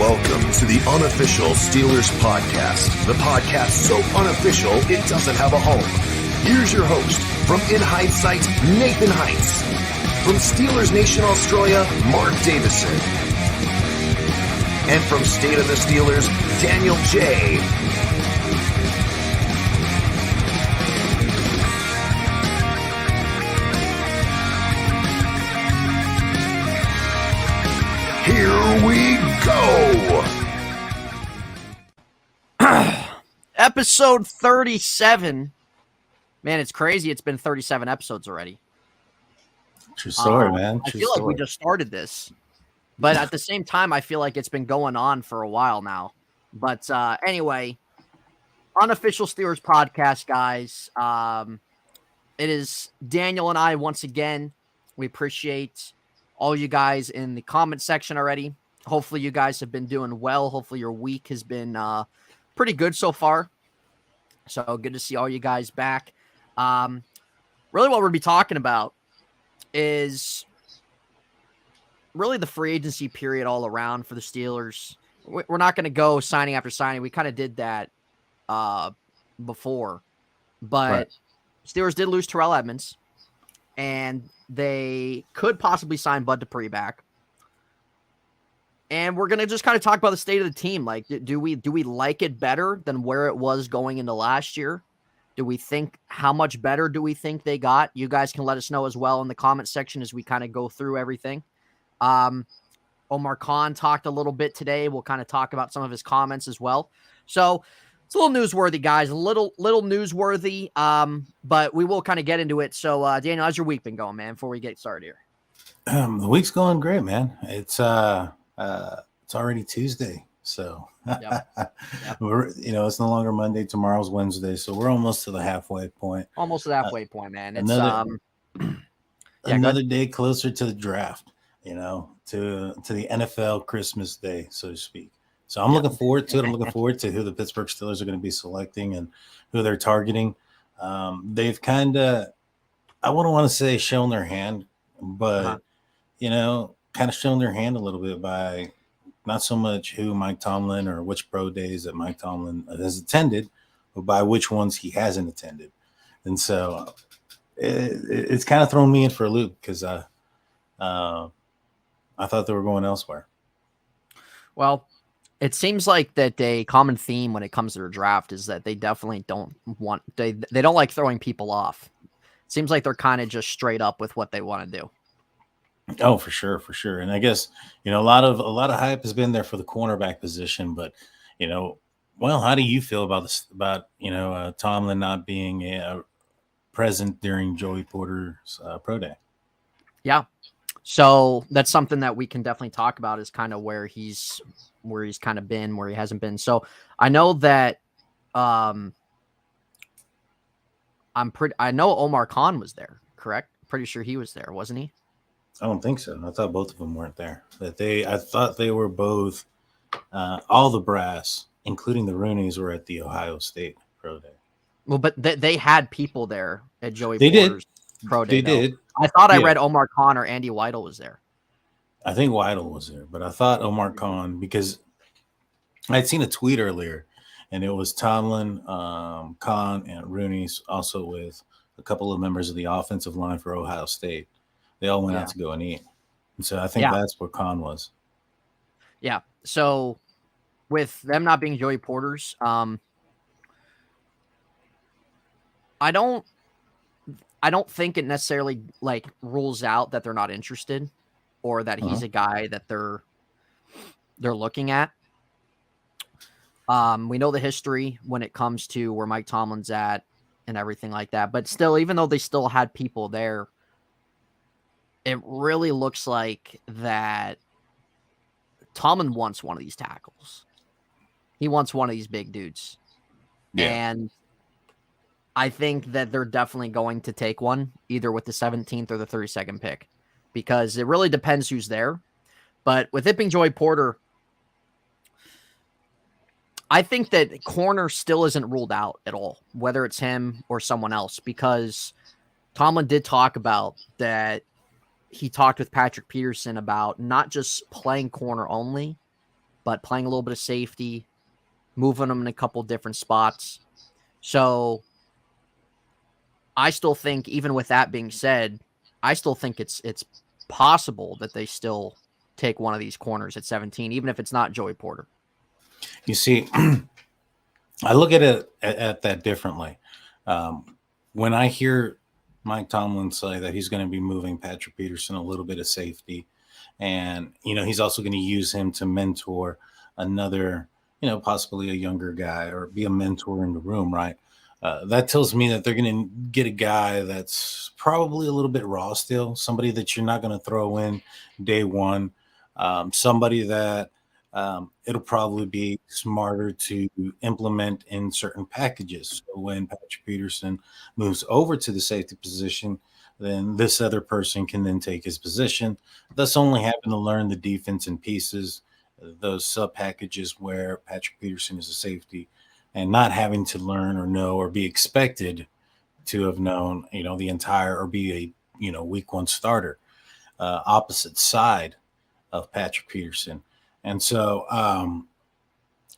Welcome to the Unofficial Steelers Podcast, the podcast so unofficial it doesn't have a home. Here's your host, from In Hindsight, Nathan Heights. From Steelers Nation Australia, Mark Davison. And from State of the Steelers, Daniel J. Here we go. Episode 37. Man, it's crazy. It's been 37 episodes already. True story, man. I feel like we just started this. But at the same time, I feel like it's been going on for a while now. But anyway, Unofficial Steelers Podcast, guys. It is Daniel and I once again. We appreciate all you guys in the comment section already. Hopefully you guys have been doing well. Hopefully your week has been pretty good so far. So good to see all you guys back. Really what we're going to be talking about is really the free agency period all around for the Steelers. We're not going to go signing after signing. We kind of did that before. But right. Steelers did lose Terrell Edmunds. And they could possibly sign Bud Dupree back. And we're going to just kind of talk about the state of the team. Like, do we like it better than where it was going into last year? Do we think, how much better do we think they got? You guys can let us know as well in the comment section as we kind of go through everything. Omar Khan talked a little bit today. We'll kind of talk about some of his comments as well. So it's a little newsworthy, guys. A little newsworthy, but we will kind of get into it. So, Daniel, how's your week been going, man, before we get started here? The week's going great, man. It's already Tuesday, so yep. We're it's no longer Monday. Tomorrow's Wednesday, so we're almost to the halfway point. Almost to the halfway point, man. It's another day closer to the draft. To the NFL Christmas Day, so to speak. So I'm looking forward to it. I'm looking forward to who the Pittsburgh Steelers are going to be selecting and who they're targeting. They've kind of, I wouldn't want to say shown their hand, but, kind of shown their hand a little bit by not so much who Mike Tomlin or which pro days that Mike Tomlin has attended, but by which ones he hasn't attended. And so it's kind of thrown me in for a loop because I thought they were going elsewhere. Well, it seems like that a common theme when it comes to their draft is that they definitely don't want they don't like throwing people off. It seems like they're kind of just straight up with what they want to do. Oh, for sure. And I guess, a lot of hype has been there for the cornerback position, but how do you feel about this, about Tomlin not being present during Joey Porter's pro day? Yeah. So that's something that we can definitely talk about, is kind of where he's kind of been, where he hasn't been. So I know that I know Omar Khan was there, correct? Pretty sure he was there, wasn't he? I don't think so. I thought both of them weren't there. I thought they were both, all the brass, including the Rooneys, were at the Ohio State pro day. Well, but they had people there at Joey Porter's pro day. They did. I thought I read Omar Khan or Andy Weidel was there. I think Weidel was there, but I thought Omar Khan, because I'd seen a tweet earlier, and it was Tomlin, Khan, and Rooney's, also with a couple of members of the offensive line for Ohio State. They all went out to go and eat. And so I think that's where Khan was. Yeah. So with them not being Joey Porter's, I don't think it necessarily rules out that they're not interested or that he's a guy that they're looking at. We know the history when it comes to where Mike Tomlin's at and everything like that. But still, even though they still had people there, it really looks like that Tomlin wants one of these tackles. He wants one of these big dudes. Yeah. And I think that they're definitely going to take one, either with the 17th or the 32nd pick, because it really depends who's there. But with it being Joey Porter, I think that corner still isn't ruled out at all, whether it's him or someone else, because Tomlin did talk about that. He talked with Patrick Peterson about not just playing corner only, but playing a little bit of safety, moving them in a couple different spots. So I still think, even with that being said, I still think it's possible that they still take one of these corners at 17, even if it's not Joey Porter. You see, I look at it at that differently. When I hear Mike Tomlin say that he's going to be moving Patrick Peterson a little bit of safety, and he's also going to use him to mentor another, possibly a younger guy, or be a mentor in the room, right? That tells me that they're going to get a guy that's probably a little bit raw still, somebody that you're not going to throw in day one, somebody that it'll probably be smarter to implement in certain packages. So when Patrick Peterson moves over to the safety position, then this other person can then take his position, thus only having to learn the defense and pieces, those sub packages where Patrick Peterson is a safety, and not having to learn or know or be expected to have known, the entire, or be a, week one starter, opposite side of Patrick Peterson. And so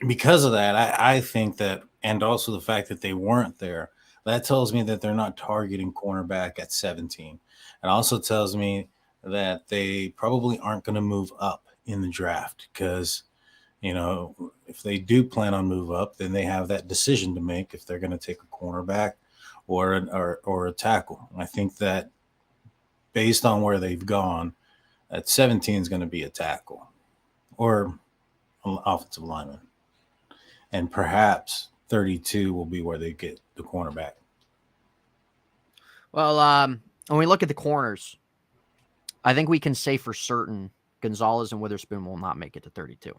because of that, I think that, and also the fact that they weren't there, that tells me that they're not targeting cornerback at 17. It also tells me that they probably aren't going to move up in the draft because, if they do plan on move up, then they have that decision to make if they're going to take a cornerback or a tackle. I think that based on where they've gone, at 17 is going to be a tackle or an offensive lineman. And perhaps 32 will be where they get the cornerback. Well, when we look at the corners, I think we can say for certain Gonzalez and Witherspoon will not make it to 32.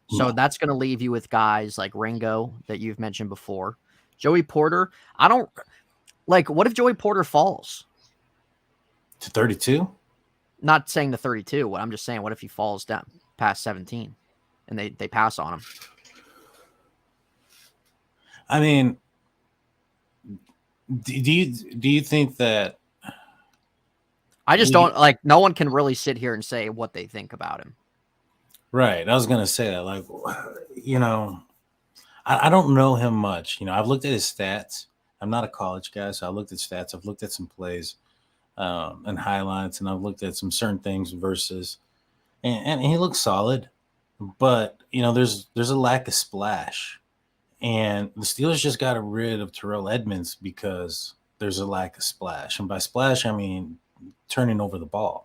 So that's going to leave you with guys like Ringo that you've mentioned before. Joey Porter, what if Joey Porter falls? To 32? Not saying the 32. I'm just saying, what if he falls down past 17 and they pass on him? I mean, do you think that? I just don't no one can really sit here and say what they think about him. Right. I was going to say that, I don't know him much. I've looked at his stats. I'm not a college guy, so I looked at stats. I've looked at some plays and highlights, and I've looked at some certain things versus, and he looks solid, but there's a lack of splash, and the Steelers just got rid of Terrell Edmonds because there's a lack of splash, and by splash I mean turning over the ball.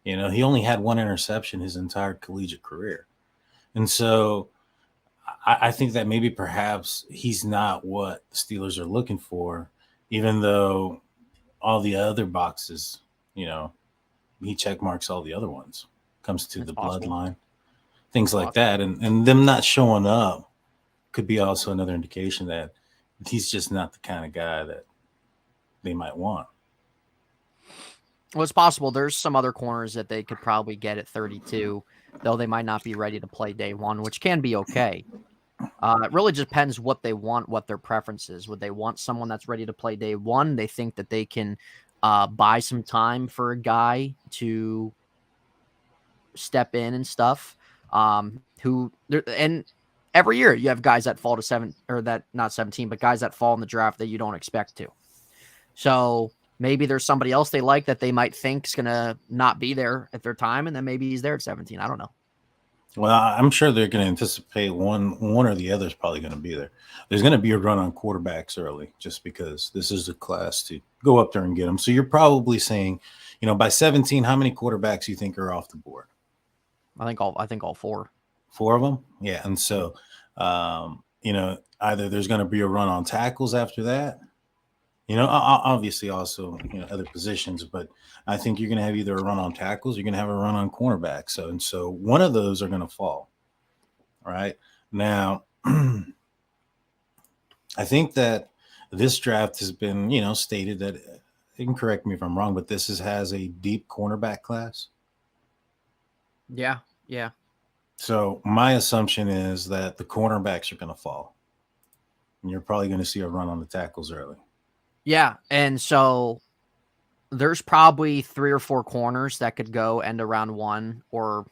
He only had one interception his entire collegiate career, and so I think that maybe perhaps he's not what the Steelers are looking for, even though all the other boxes, he check marks all the other ones. Comes to the bloodline, things like that, and them not showing up could be also another indication that he's just not the kind of guy that they might want. Well, it's possible. There's some other corners that they could probably get at 32, though they might not be ready to play day one, which can be okay. It really depends what they want, what their preference is. Would they want someone that's ready to play day one? They think that they can buy some time for a guy to step in and stuff. And every year you have guys that fall to 7, or that not 17, but guys that fall in the draft that you don't expect to. So maybe there's somebody else they like that they might think is going to not be there at their time, and then maybe he's there at 17. I don't know. Well, I'm sure they're going to anticipate one or the other is probably going to be there. There's going to be a run on quarterbacks early just because this is a class to go up there and get them. So you're probably saying, by 17, how many quarterbacks you think are off the board? I think all 4. 4 of them? Yeah. And so, either there's going to be a run on tackles after that, obviously also, other positions, but I think you're going to have either a run on tackles, you're going to have a run on cornerbacks. So one of those are going to fall. All right. Now, I think that this draft has been, stated that, you can correct me if I'm wrong, but this has a deep cornerback class. Yeah. Yeah. So my assumption is that the cornerbacks are going to fall. And you're probably going to see a run on the tackles early. Yeah, and so there's probably 3 or 4 corners that could go end of round 1 or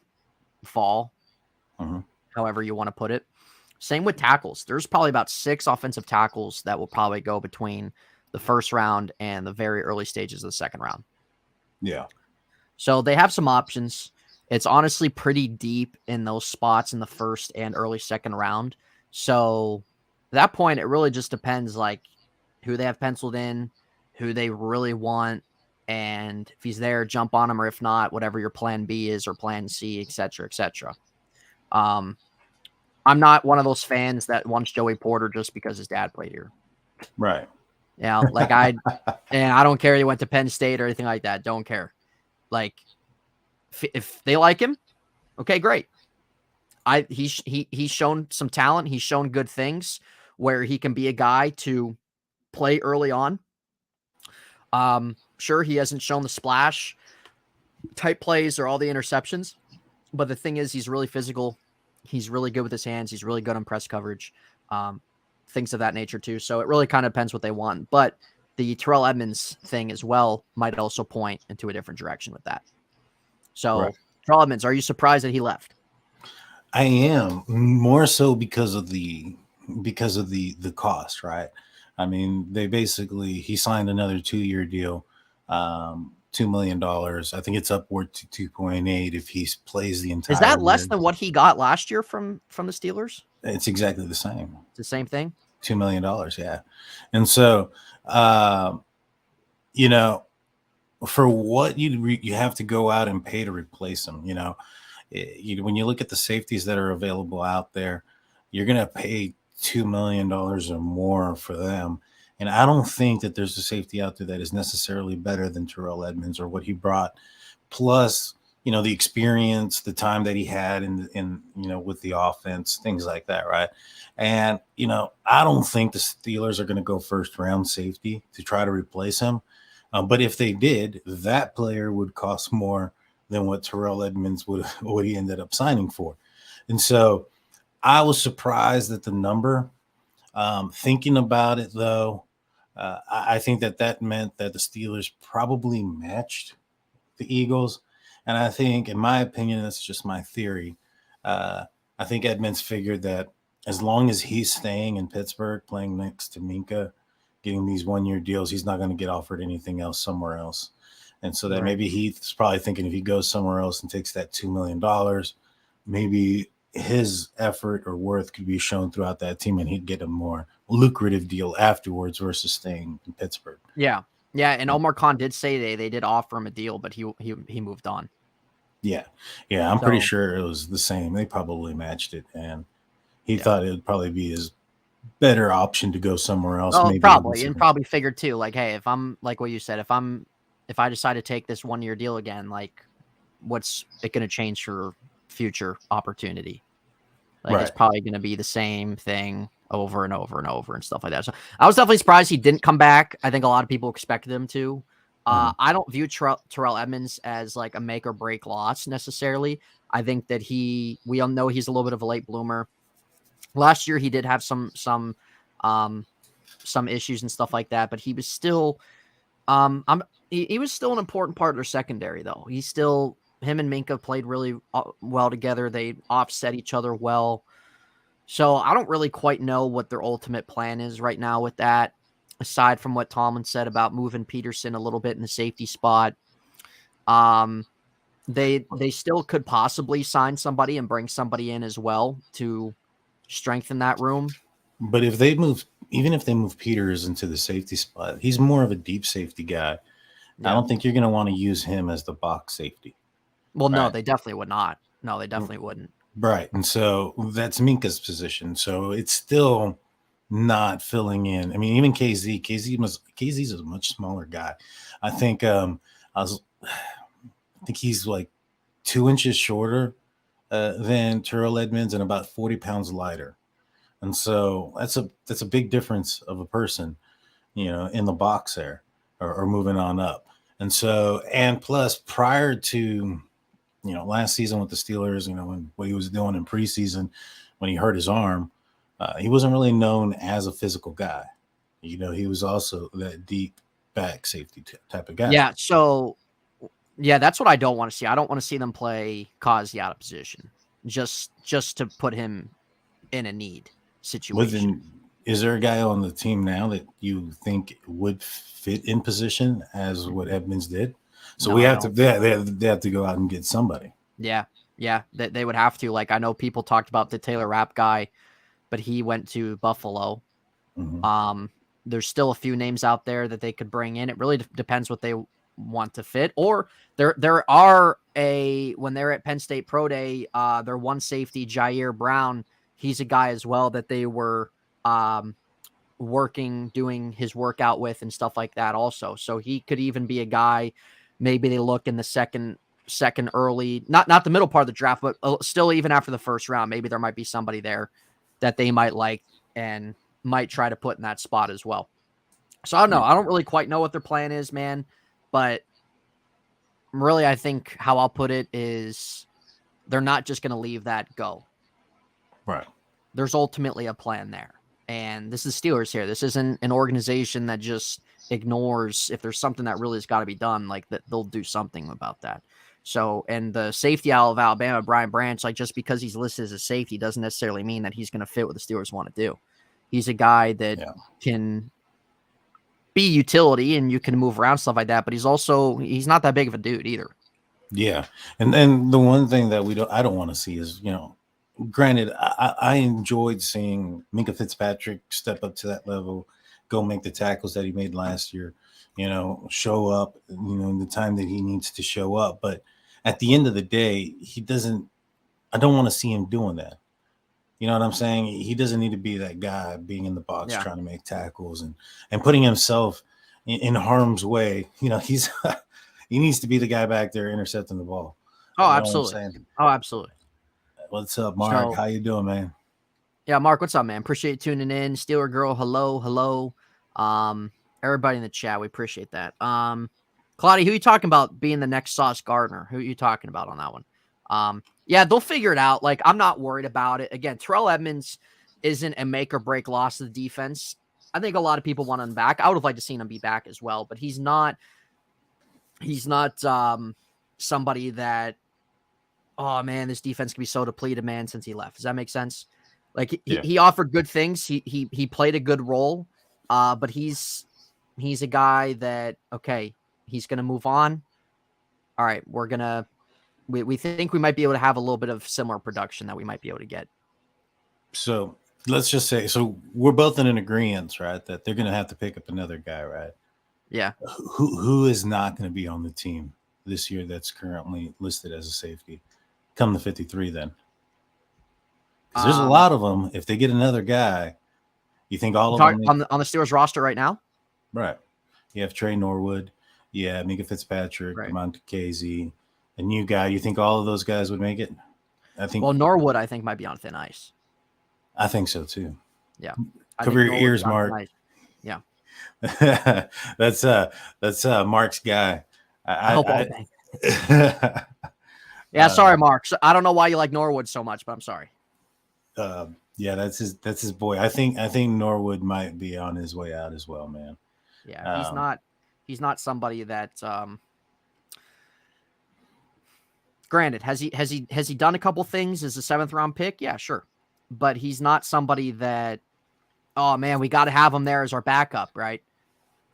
fall. however you want to put it. Same with tackles. There's probably about 6 offensive tackles that will probably go between the first round and the very early stages of the second round. Yeah. So they have some options. It's honestly pretty deep in those spots in the first and early second round. So at that point, it really just depends like who they have penciled in, who they really want, and if he's there, jump on him, or if not, whatever your plan B is or plan C, et cetera, et cetera. I'm not one of those fans that wants Joey Porter just because his dad played here. Right. Yeah, like and I don't care he went to Penn State or anything like that. Don't care. Like if they like him, okay, great. He's shown some talent. He's shown good things where he can be a guy to play early on. Sure, he hasn't shown the splash type plays or all the interceptions, but the thing is, he's really physical. He's really good with his hands. He's really good on press coverage, things of that nature too. So it really kind of depends what they want. But the Terrell Edmunds thing as well might also point into a different direction with that. So right. Terrell Edmunds, are you surprised that he left? I am, more so because of the cost, right? I mean, he signed another 2-year deal, $2 million. I think it's upward to 2.8 if he plays the entire. Is that less than what he got last year from the Steelers? It's exactly the same. It's the same thing. $2 million, yeah. And so, for what you have to go out and pay to replace him, when you look at the safeties that are available out there, you're going to pay $2 million or more for them. And I don't think that there's a safety out there that is necessarily better than Terrell Edmunds or what he brought. Plus, the experience, the time that he had in with the offense, things like that, right? And, I don't think the Steelers are going to go first round safety to try to replace him. But if they did, that player would cost more than what Terrell Edmunds what he ended up signing for. And so I was surprised at the number. Thinking about it, though, I think that meant that the Steelers probably matched the Eagles. And I think, in my opinion, that's just my theory. I think Edmunds figured that as long as he's staying in Pittsburgh, playing next to Minka, getting these 1-year deals, he's not going to get offered anything else somewhere else. And so that maybe he's probably thinking if he goes somewhere else and takes that $2 million, maybe his effort or worth could be shown throughout that team and he'd get a more lucrative deal afterwards versus staying in Pittsburgh. Yeah. Yeah. And Omar Khan did say they did offer him a deal, but he moved on. Yeah. Yeah. I'm pretty sure it was the same. They probably matched it. And he thought it would probably be his better option to go somewhere else. Oh, maybe probably. And probably figured too, like, hey, if I'm like what you said, if I decide to take this 1-year deal again, like what's it going to change for future opportunity? Like it's probably going to be the same thing over and over and over and stuff like that. So I was definitely surprised he didn't come back. I think a lot of people expected him to. I don't view Terrell Edmunds as like a make or break loss necessarily. I think that we all know he's a little bit of a late bloomer. Last year he did have some issues and stuff like that, but he was still he was still an important part of their secondary though. Him and Minka played really well together. They offset each other well. So I don't really quite know what their ultimate plan is right now with that, aside from what Tomlin said about moving Peterson a little bit in the safety spot. They still could possibly sign somebody and bring somebody in as well to strengthen that room. But if they move Peters into the safety spot, he's more of a deep safety guy. Yeah. I don't think you're going to want to use him as the box safety. Well, no, they definitely would not. No, they definitely wouldn't. Right. And so that's Minka's position. So it's still not filling in. I mean, even KZ's a much smaller guy. I think he's like 2 inches shorter than Terrell Edmunds and about 40 pounds lighter. And so that's a big difference of a person, in the box there or moving on up. And so, and plus prior to, last season with the Steelers, when what he was doing in preseason, when he hurt his arm, he wasn't really known as a physical guy. He was also that deep back safety type of guy. Yeah. So, yeah, that's what I don't want to see. I don't want to see them play Kazi out of position. just to put him in a need situation. Is there a guy on the team now that you think would fit in position as what Edmonds did? So No, they have to go out and get somebody. Yeah, they would have to. Like, I know people talked about the Taylor Rapp guy, but he went to Buffalo. Mm-hmm. There's still a few names out there that they could bring in. It really depends what they want to fit. Or there are when they're at Penn State Pro Day, their one safety, Jair Brown, he's a guy as well that they were doing his workout with and stuff like that also. So he could even be a guy, maybe they look in the second early, not the middle part of the draft, but still even after the first round, maybe there might be somebody there that they might like and might try to put in that spot as well. So I don't know. I don't really quite know what their plan is, man, but really, I think how I'll put it is they're not just going to leave that go. Right. There's ultimately a plan there. And this is Steelers here. This isn't an organization that just ignores if there's something that really has got to be done, like that they'll do something about that. So, and the safety out of Alabama, Brian Branch, like just because he's listed as a safety doesn't necessarily mean that he's going to fit what the Steelers want to do. He's a guy that can be utility and you can move around, stuff like that, but he's not that big of a dude either. Yeah. And then the one thing that I don't want to see is, granted, I enjoyed seeing Minkah Fitzpatrick step up to that level, go make the tackles that he made last year, show up, in the time that he needs to show up. But at the end of the day, I don't want to see him doing that. You know what I'm saying? He doesn't need to be that guy being in the box trying to make tackles and putting himself in harm's way. He needs to be the guy back there intercepting the ball. Oh, absolutely. Oh, absolutely. What's up, Mark? How you doing, man? Yeah, Mark, what's up, man? Appreciate you tuning in. Steeler Girl, hello. Everybody in the chat, we appreciate that. Claudia, who are you talking about being the next Sauce Gardner? Who are you talking about on that one? Yeah, they'll figure it out. Like, I'm not worried about it. Again, Terrell Edmonds isn't a make or break loss to the defense. I think a lot of people want him back. I would have liked to seen him be back as well, but he's not somebody that, oh man, this defense can be so depleted, man, since he left. Does that make sense? Like he offered good things. He played a good role. But he's a guy that, okay, he's going to move on. All right, we think we might be able to have a little bit of similar production that we might be able to get. So let's just say, we're both in an agreement, right, that they're going to have to pick up another guy, right? Yeah. Who is not going to be on the team this year that's currently listed as a safety? Come the 53 then. Because there's a lot of them. If they get another guy, you think all of them on the Steelers roster right now? Right. You have Trey Norwood. Yeah, Minkah Fitzpatrick, right. Monte Casey, a new guy. You think all of those guys would make it? Well, Norwood, I think, might be on thin ice. I think so too. Yeah. Cover your ears, Mark. Yeah. that's Mark's guy. Yeah, sorry, Mark. So I don't know why you like Norwood so much, but I'm sorry. Yeah, that's his boy. I think Norwood might be on his way out as well, man. Yeah, he's not somebody that granted, has he done a couple things as a 7th round pick? Yeah, sure. But he's not somebody that, oh man, we got to have him there as our backup, right?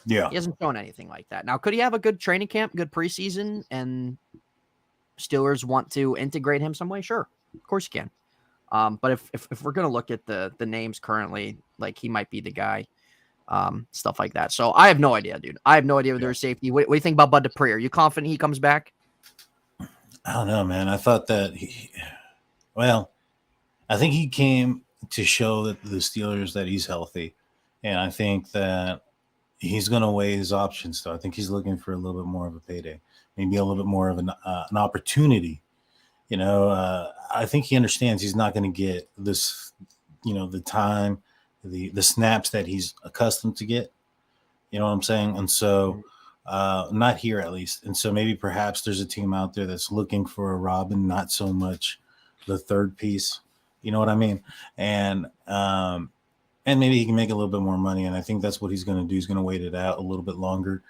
Yeah. He hasn't shown anything like that. Now, could he have a good training camp, good preseason, and Steelers want to integrate him some way? Sure. Of course you can. But if we're going to look at the names currently, like he might be the guy, stuff like that. So I have no idea, dude. I have no idea their safety. What do you think about Bud Dupree? Are you confident he comes back? I don't know, man. I thought that I think he came to show that the Steelers that he's healthy. And I think that he's going to weigh his options. So I think he's looking for a little bit more of a payday, maybe a little bit more of an opportunity. I think he understands he's not going to get this, the time, the snaps that he's accustomed to get. You know what I'm saying? And so not here at least. And so maybe perhaps there's a team out there that's looking for a Robin, not so much the third piece. You know what I mean? And maybe he can make a little bit more money. And I think that's what he's going to do. He's going to wait it out a little bit longer.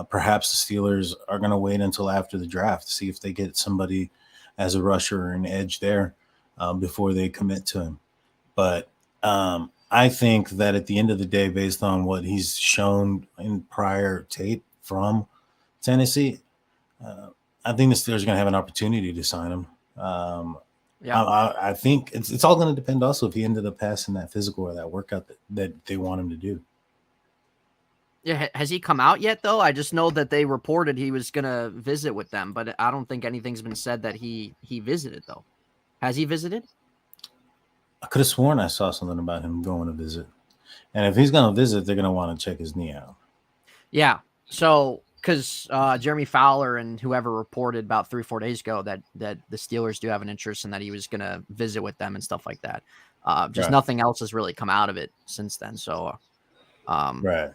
Perhaps the Steelers are going to wait until after the draft to see if they get somebody as a rusher or an edge there before they commit to him. But I think that at the end of the day, based on what he's shown in prior tape from Tennessee, I think the Steelers are going to have an opportunity to sign him. I think it's all going to depend also if he ended up passing that physical or that workout that they want him to do. Yeah, has he come out yet, though? I just know that they reported he was going to visit with them, but I don't think anything's been said that he visited, though. Has he visited? I could have sworn I saw something about him going to visit. And if he's going to visit, they're going to want to check his knee out. Yeah. So, because Jeremy Fowler and whoever reported about 3 or 4 days ago that the Steelers do have an interest and that he was going to visit with them and stuff like that. Just nothing else has really come out of it since then. So, right.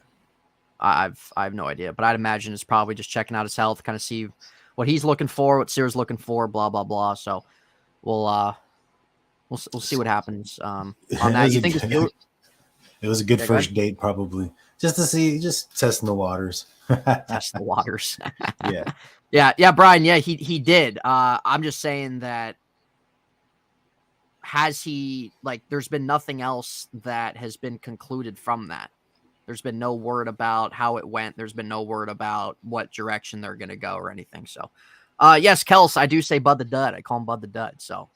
I have no idea, but I'd imagine it's probably just checking out his health, kind of see what he's looking for, what Sears looking for, blah blah blah. So we'll see what happens on that. You think it was a good first date, probably just to see, just testing the waters. Test the waters. yeah, Brian. Yeah, he did. I'm just saying that. Has he, like, there's been nothing else that has been concluded from that. There's been no word about how it went. There's been no word about what direction they're going to go or anything. So, yes, Kels, I do say Bud the Dud. I call him Bud the Dud. So,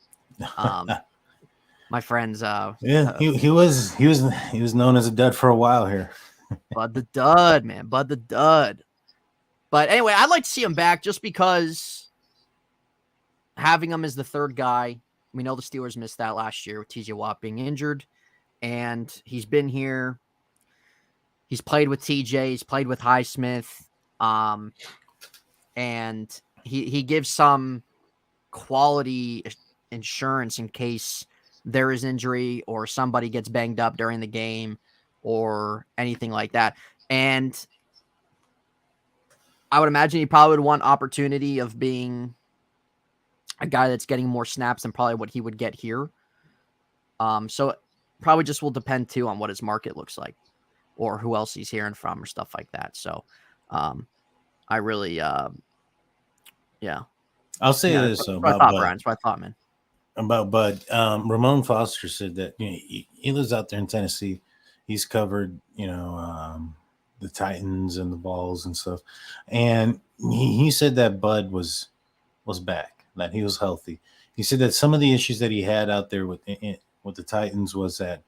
my friends. He was known as a dud for a while here. Bud the Dud, man. Bud the Dud. But anyway, I'd like to see him back just because having him as the third guy, we know the Steelers missed that last year with TJ Watt being injured, and he's been here. He's played with TJ. He's played with Highsmith, and he gives some quality insurance in case there is injury or somebody gets banged up during the game or anything like that. And I would imagine he probably would want opportunity of being a guy that's getting more snaps than probably what he would get here. So it probably just will depend too on what his market looks like or who else he's hearing from or stuff like that. So I really, yeah. I'll say this. That's what I thought, Brian. That's what I thought, man. About Bud, Ramon Foster said that he lives out there in Tennessee. He's covered, the Titans and the Balls and stuff. And he said that Bud was back, that he was healthy. He said that some of the issues that he had out there with the Titans was that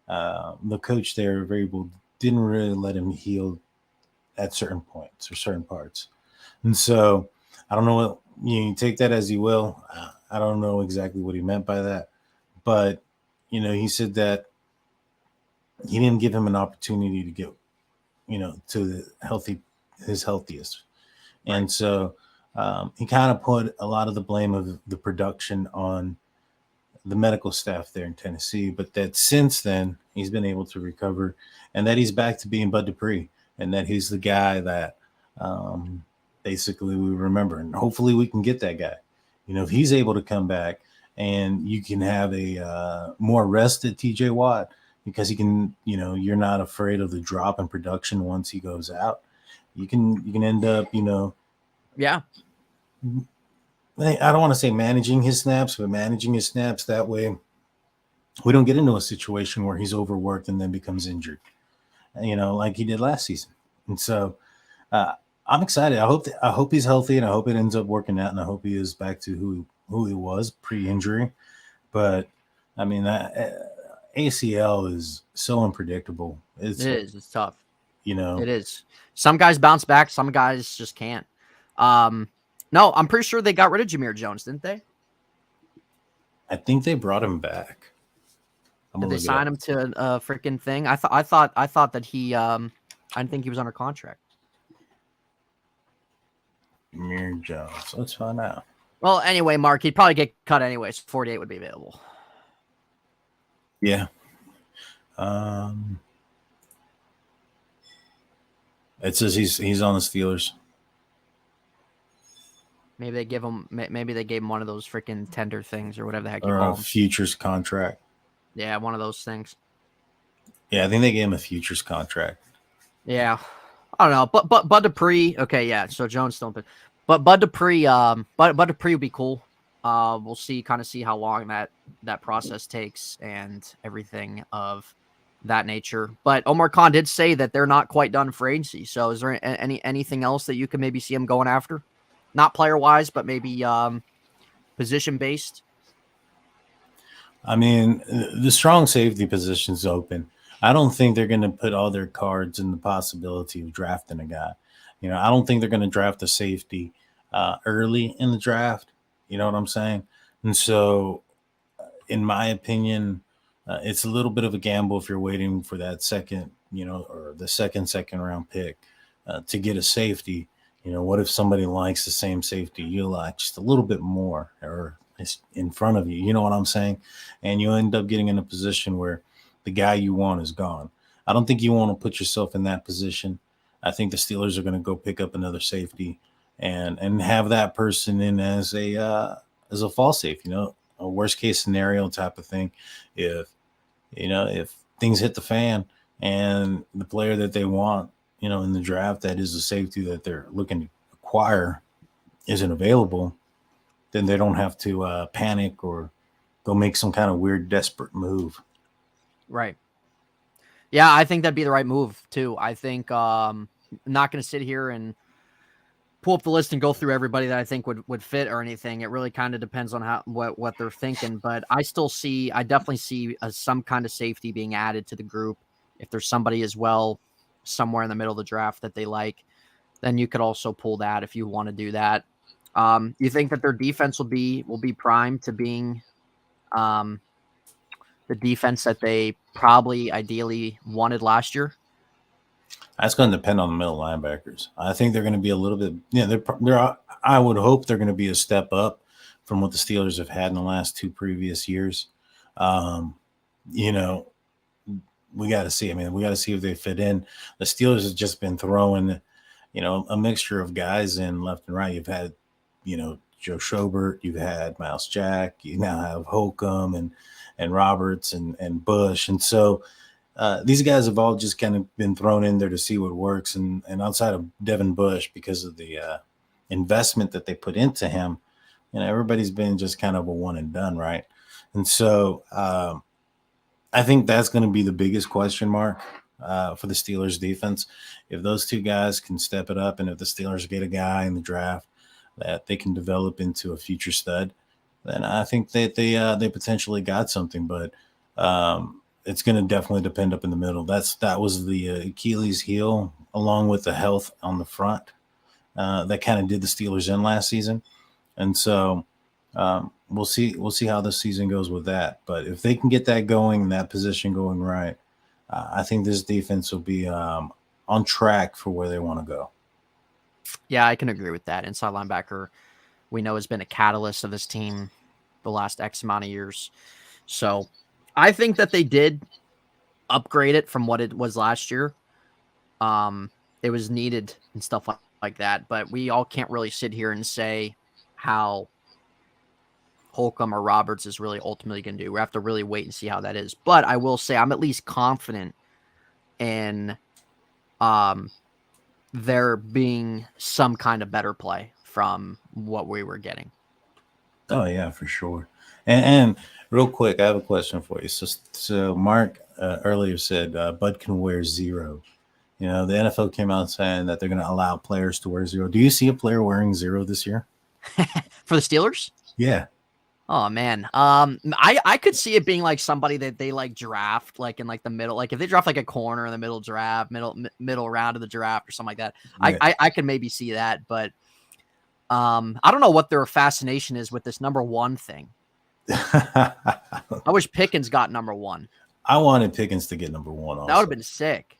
the coach there, Variable, didn't really let him heal at certain points or certain parts. And so I don't know what you take that as you will. I don't know exactly what he meant by that. But, he said that he didn't give him an opportunity to get, to his healthiest. Right. And so he kind of put a lot of the blame of the production on the medical staff there in Tennessee, but that since then he's been able to recover and that he's back to being Bud Dupree and that he's the guy that basically we remember. And hopefully we can get that guy. If he's able to come back and you can have a more rested TJ Watt because he can, you're not afraid of the drop in production once he goes out. You can end up, yeah. I don't want to say managing his snaps, but managing his snaps that way we don't get into a situation where he's overworked and then becomes injured, like he did last season. And so I'm excited. I hope he's healthy and I hope it ends up working out and I hope he is back to who he was pre-injury. But I mean, ACL is so unpredictable. It is. It's tough. It is. Some guys bounce back. Some guys just can't. No, I'm pretty sure they got rid of Jameer Jones, didn't they? I think they brought him back. Did they sign him to a freaking thing? I thought that he. I didn't think he was under contract. Jameer Jones. Let's find out. Well, anyway, Mark, he'd probably get cut anyway. So 48 would be available. Yeah. It says he's on the Steelers. Maybe they give him. Maybe they gave him one of those freaking tender things or whatever the heck you or call a them. futures contract. Yeah, one of those things. Yeah, I think they gave him a futures contract. Yeah, I don't know, but Bud Dupree. Okay, yeah. So Jones still, but Bud Dupree. Bud Dupree would be cool. We'll see how long that process takes and everything of that nature. But Omar Khan did say that they're not quite done for agency. So is there anything else that you could maybe see him going after? Not player wise, but maybe position based. I mean, the strong safety position's open. I don't think they're going to put all their cards in the possibility of drafting a guy. I don't think they're going to draft a safety early in the draft. You know what I'm saying? And so, in my opinion, it's a little bit of a gamble if you're waiting for that second, or the second round pick to get a safety. What if somebody likes the same safety you like just a little bit more, or is in front of you? You know what I'm saying? And you end up getting in a position where the guy you want is gone. I don't think you want to put yourself in that position. I think the Steelers are going to go pick up another safety and have that person in as a fall safe. A worst case scenario type of thing. If things hit the fan and the player that they want, in the draft, that is a safety that they're looking to acquire, isn't available, then they don't have to panic or go make some kind of weird, desperate move. Right. Yeah, I think that'd be the right move too. I think I'm not going to sit here and pull up the list and go through everybody that I think would fit or anything. It really kind of depends on what they're thinking. But I definitely see some kind of safety being added to the group. If there's somebody as well somewhere in the middle of the draft that they like, then you could also pull that if you want to do that. You think that their defense will be primed to being the defense that they probably ideally wanted last year? That's going to depend on the middle linebackers. I think they're going to be a little bit, they're I would hope they're going to be a step up from what the Steelers have had in the last two previous years. We got to see. I mean, we got to see if they fit in. The Steelers have just been throwing, a mixture of guys in left and right. You've had, Joe Schobert, you've had Miles Jack, you now have Holcomb and Roberts and Bush. And so these guys have all just kind of been thrown in there to see what works. And outside of Devin Bush, because of the investment that they put into him, everybody's been just kind of a one and done, right? And so I think that's going to be the biggest question mark for the Steelers defense. If those two guys can step it up, and if the Steelers get a guy in the draft that they can develop into a future stud, then I think that they potentially got something. But it's going to definitely depend up in the middle. That was the Achilles heel, along with the health on the front, that kind of did the Steelers in last season. And so we'll see how the season goes with that. But if they can get that going, that position going right, I think this defense will be on track for where they want to go. Yeah, I can agree with that. Inside linebacker, we know, has been a catalyst of this team the last X amount of years. So I think that they did upgrade it from what it was last year. It was needed and stuff like that. But we all can't really sit here and say how Holcomb or Roberts is really ultimately going to do. We have to really wait and see how that is. But I will say I'm at least confident in there being some kind of better play from what we were getting. Oh yeah, for sure. And real quick, I have a question for you. So Mark earlier said Bud can wear 0. The NFL came out saying that they're going to allow players to wear 0. Do you see a player wearing 0 this year? For the Steelers? Yeah. Oh man. I could see it being like somebody that they like draft like in like the middle, like if they draft like a corner in the middle draft, middle round of the draft or something like that. Yeah. I could maybe see that, but I don't know what their fascination is with this number 1 thing. I wish Pickens got number 1. I wanted Pickens to get number 1 also. That would have been sick.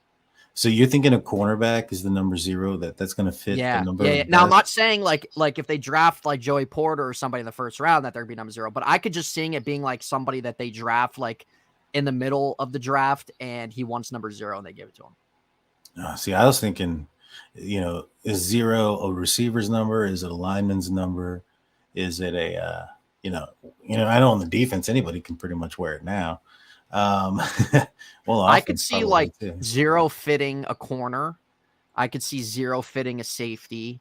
So you're thinking a cornerback is the number 0 that's going to fit the number? Yeah. Now I'm not saying like if they draft like Joey Porter or somebody in the first round that they're going to be number 0, but I could just seeing it being like somebody that they draft like in the middle of the draft and he wants number 0 and they give it to him. See, I was thinking, is 0 a receiver's number? Is it a lineman's number? Is it a I know on the defense anybody can pretty much wear it now. Well, I could see like 0 fitting a corner. I could see 0 fitting a safety.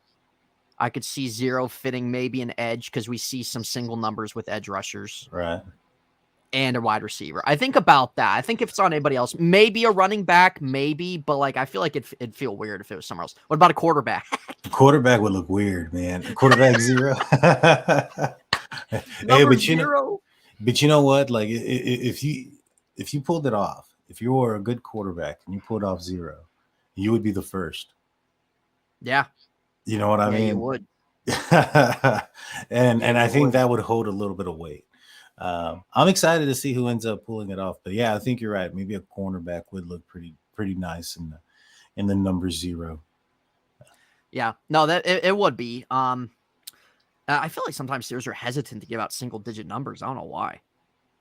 I could see 0 fitting maybe an edge because we see some single numbers with edge rushers. Right. And a wide receiver. I think about that. I think if it's on anybody else, maybe a running back, maybe, but like I feel like it'd feel weird if it was somewhere else. What about a quarterback? Quarterback would look weird, man. Quarterback 0. Hey, Number but 0. But you know what? Like if you pulled it off, if you were a good quarterback and you pulled off 0, you would be the first. Yeah. You know what I mean? You would. and I think that would hold a little bit of weight. I'm excited to see who ends up pulling it off. But yeah, I think you're right. Maybe a cornerback would look pretty nice in the number 0. Yeah. No, that it would be. I feel like sometimes Steelers are hesitant to give out single digit numbers. I don't know why.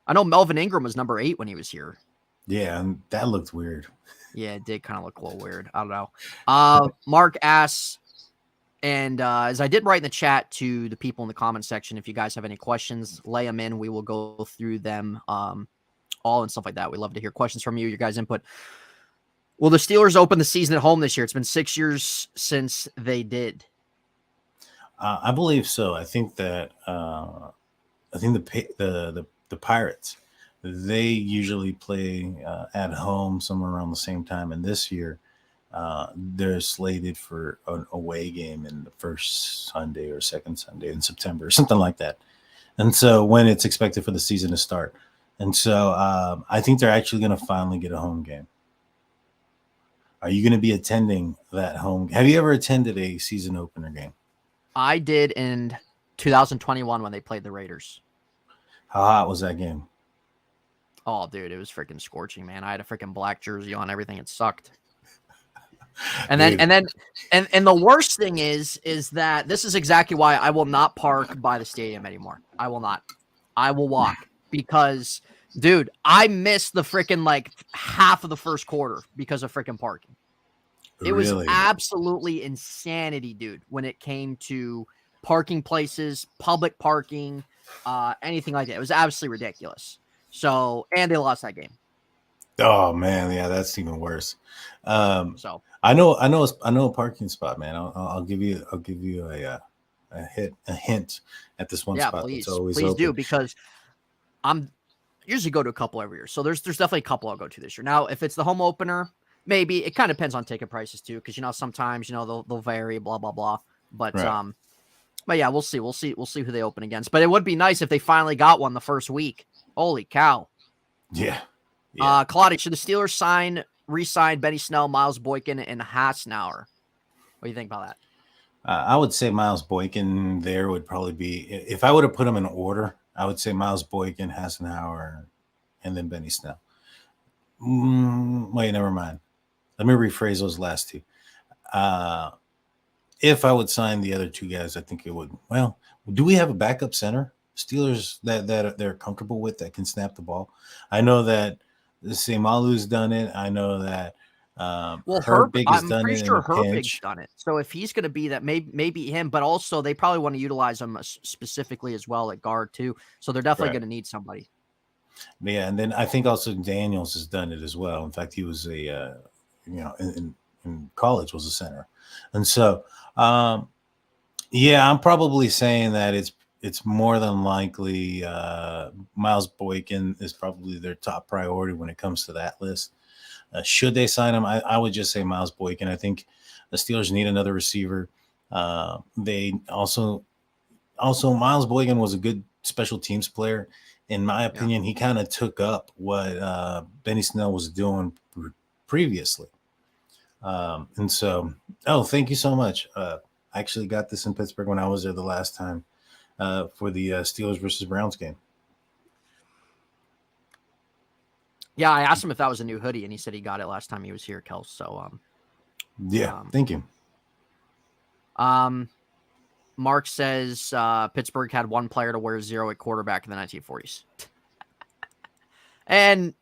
I know Melvin Ingram was number 8 when he was here. Yeah, and that looked weird. Yeah, it did kind of look a little weird. I don't know. Mark asks, and as I did write in the chat to the people in the comment section, if you guys have any questions, lay them in. We will go through them all and stuff like that. We love to hear questions from you, your guys' input. Will the Steelers open the season at home this year? It's been 6 years since they did. I believe so. I think that the Pirates, they usually play at home somewhere around the same time, and this year they're slated for an away game in the first Sunday or second Sunday in September, or something like that. And so when it's expected for the season to start, and so I think they're actually going to finally get a home game. Are you going to be attending that home? Have you ever attended a season opener game? I did in 2021 when they played the Raiders. How hot was that game? Oh, dude, it was freaking scorching, man. I had a freaking black jersey on, everything. It sucked. And the worst thing is that this is exactly why I will not park by the stadium anymore. I will not. I will walk because, dude, I missed the freaking like half of the first quarter because of freaking parking. It was absolutely insanity, dude, when it came to parking places, public parking, anything like that. It was absolutely ridiculous. So, and they lost that game. Oh man, yeah, that's even worse. So I know a parking spot, man. I'll give you a hint at this one spot. Please, that's always please open. do, because I'm usually go to a couple every year. So there's definitely a couple I'll go to this year. Now, if it's the home opener, maybe it kind of depends on ticket prices too, because sometimes they'll vary, blah blah blah. But right. But yeah, we'll see who they open against. But it would be nice if they finally got one the first week. Holy cow! Yeah. Claudia, should the Steelers re-sign Benny Snell, Miles Boykin, and Hassenauer? What do you think about that? I would say Miles Boykin there would probably be, if I would have put them in order, I would say Miles Boykin, Hassenauer, and then Benny Snell. Wait, never mind. Let me rephrase those last two. If I would sign the other two guys, I think it would. Well, do we have a backup center? Steelers that they're comfortable with that can snap the ball. I know that Semalu's done it. I know that Herbig has done it. I'm pretty sure Herbig's done it. So if he's going to be that, maybe him. But also they probably want to utilize him specifically as well at guard too. So they're definitely going to need somebody. Yeah, and then I think also Daniels has done it as well. In fact, he was in college was a center, and so I'm probably saying that it's more than likely Miles Boykin is probably their top priority when it comes to that list. Should they sign him? I would just say Miles Boykin. I think the Steelers need another receiver. They also Miles Boykin was a good special teams player. In my opinion, he kind of took up what Benny Snell was doing previously. And so, thank you so much. I actually got this in Pittsburgh when I was there the last time for the Steelers versus Browns game. Yeah, I asked him if that was a new hoodie, and he said he got it last time he was here, Kels. So, thank you. Mark says Pittsburgh had one player to wear 0 at quarterback in the 1940s. And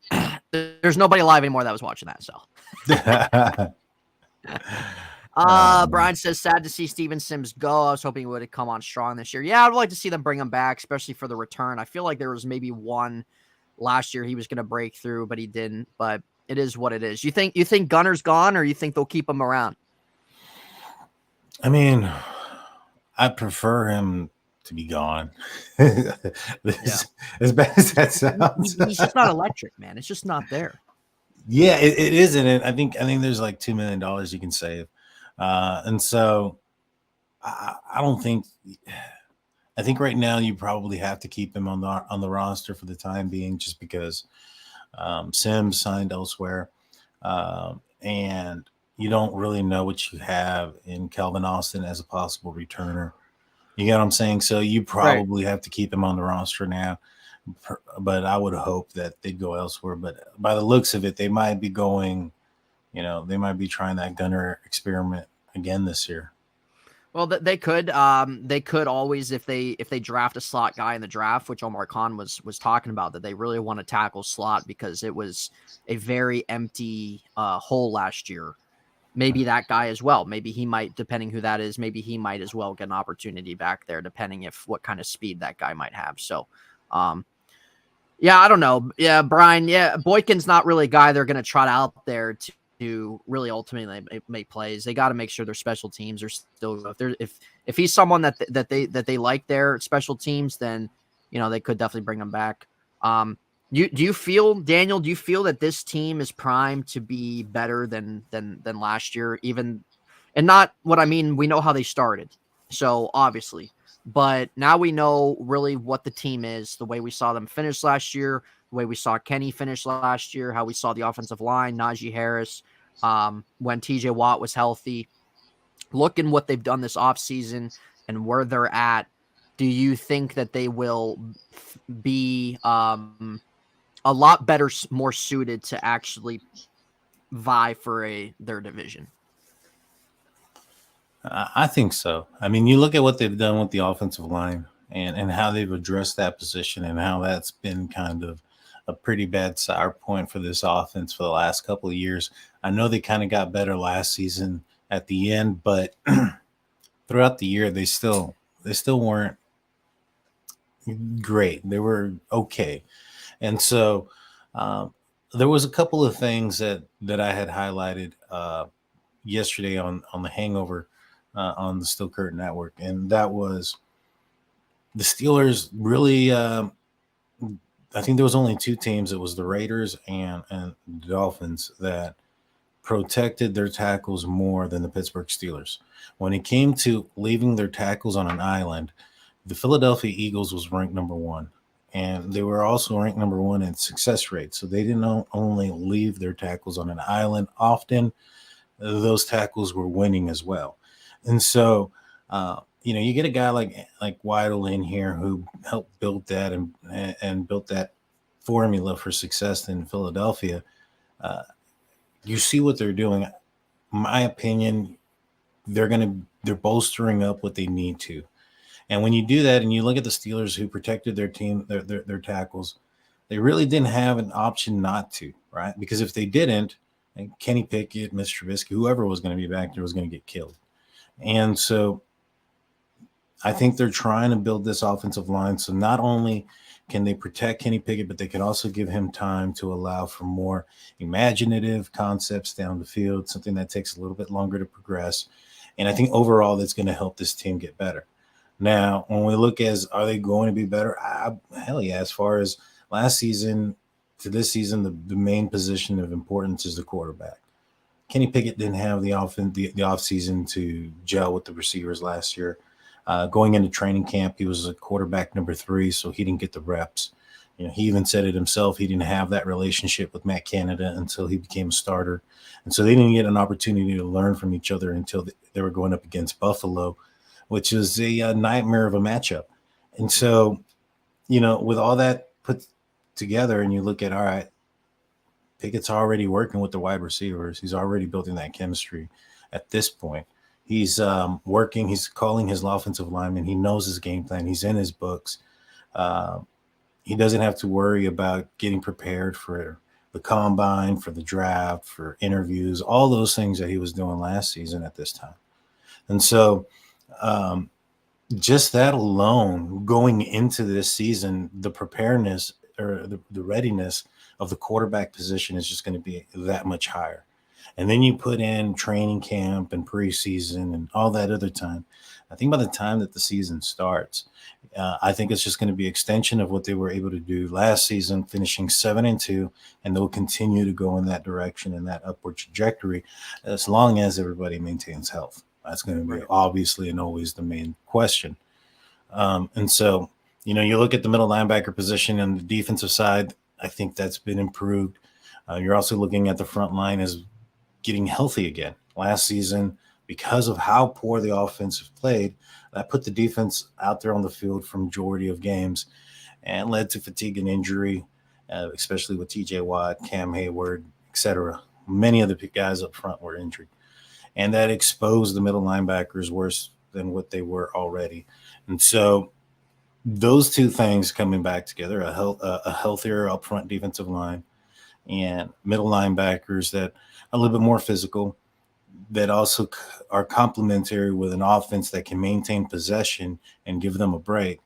there's nobody alive anymore that was watching that. So, Brian says, sad to see Steven Sims go. I was hoping he would have come on strong this year. Yeah, I'd like to see them bring him back, especially for the return. I feel like there was maybe one last year he was going to break through, but he didn't. But it is what it is. You think Gunner's gone, or you think they'll keep him around? I mean, I prefer him to be gone. Yeah. As bad as that sounds. He's just not electric, man. It's just not there. Yeah, it isn't. It. I think there's like $2 million you can save, and so I don't think. I think right now you probably have to keep him on the roster for the time being, just because Sims signed elsewhere, and you don't really know what you have in Calvin Austin as a possible returner. You get what I'm saying? So you Right. probably have to keep him on the roster now. But I would hope that they'd go elsewhere. But by the looks of it, they might be going. They might be trying that gunner experiment again this year. Well, they could. They could always, if they draft a slot guy in the draft, which Omar Khan was talking about, that they really want to tackle slot because it was a very empty hole last year. Maybe that guy as well. Maybe he might, depending who that is, maybe he might as well get an opportunity back there, depending if what kind of speed that guy might have. So, yeah, I don't know. Yeah, Brian. Yeah, Boykin's not really a guy they're going to trot out there to really ultimately make plays. They got to make sure their special teams are still. If he's someone that they like their special teams, then they could definitely bring him back. Do you feel, Daniel? Do you feel that this team is primed to be better than last year? Even, and not what I mean. We know how they started, so obviously, but now we know really what the team is. The way we saw them finish last year, the way we saw Kenny finish last year, how we saw the offensive line, Najee Harris, when TJ Watt was healthy. Looking what they've done this offseason and where they're at, do you think that they will be a lot better, more suited to actually vie for their division? I think so. I mean, you look at what they've done with the offensive line and how they've addressed that position and how that's been kind of a pretty bad sour point for this offense for the last couple of years. I know they kind of got better last season at the end, but throughout the year they still weren't great. They were okay. And so there was a couple of things that I had highlighted yesterday on the Hangover on the Steel Curtain Network, and that was the Steelers really. I think there was only two teams. It was the Raiders and the Dolphins that protected their tackles more than the Pittsburgh Steelers. When it came to leaving their tackles on an island, the Philadelphia Eagles was ranked number one. And they were also ranked number one in success rate. So they didn't only leave their tackles on an island often, those tackles were winning as well. And so, you get a guy like Weidel in here who helped build that and built that formula for success in Philadelphia. You see what they're doing. In my opinion, they're bolstering up what they need to. And when you do that, and you look at the Steelers who protected their team, their tackles, they really didn't have an option not to, right? Because if they didn't, Kenny Pickett, Mr. Trubisky, whoever was going to be back there was going to get killed. And so I think they're trying to build this offensive line. So not only can they protect Kenny Pickett, but they can also give him time to allow for more imaginative concepts down the field, something that takes a little bit longer to progress. And I think overall that's going to help this team get better. Now, when we look are they going to be better? Hell yeah. As far as last season to this season, the main position of importance is the quarterback. Kenny Pickett didn't have the offseason to gel with the receivers last year. Going into training camp, he was a quarterback number 3, so he didn't get the reps. He even said it himself. He didn't have that relationship with Matt Canada until he became a starter. And so they didn't get an opportunity to learn from each other until they were going up against Buffalo, which is a nightmare of a matchup. And so, with all that put together and you look at, all right, Pickett's already working with the wide receivers. He's already building that chemistry at this point. He's working. He's calling his offensive lineman. He knows his game plan. He's in his books. He doesn't have to worry about getting prepared for the combine, for the draft, for interviews, all those things that he was doing last season at this time. And so just that alone, going into this season, the preparedness or the readiness of the quarterback position is just going to be that much higher. And then you put in training camp and preseason and all that other time. I think by the time that the season starts, I think it's just going to be extension of what they were able to do last season, finishing 7-2, and they'll continue to go in that direction and that upward trajectory as long as everybody maintains health. That's going to be obviously and always the main question. And so, you look at the middle linebacker position and the defensive side, I think that's been improved. You're also looking at the front line as getting healthy again. Last season, because of how poor the offense played, that put the defense out there on the field for majority of games and led to fatigue and injury, especially with TJ Watt, Cam Hayward, etc. Many of the guys up front were injured. And that exposed the middle linebackers worse than what they were already. And so those two things coming back together, a healthier upfront defensive line and middle linebackers that are a little bit more physical, that also are complementary with an offense that can maintain possession and give them a break.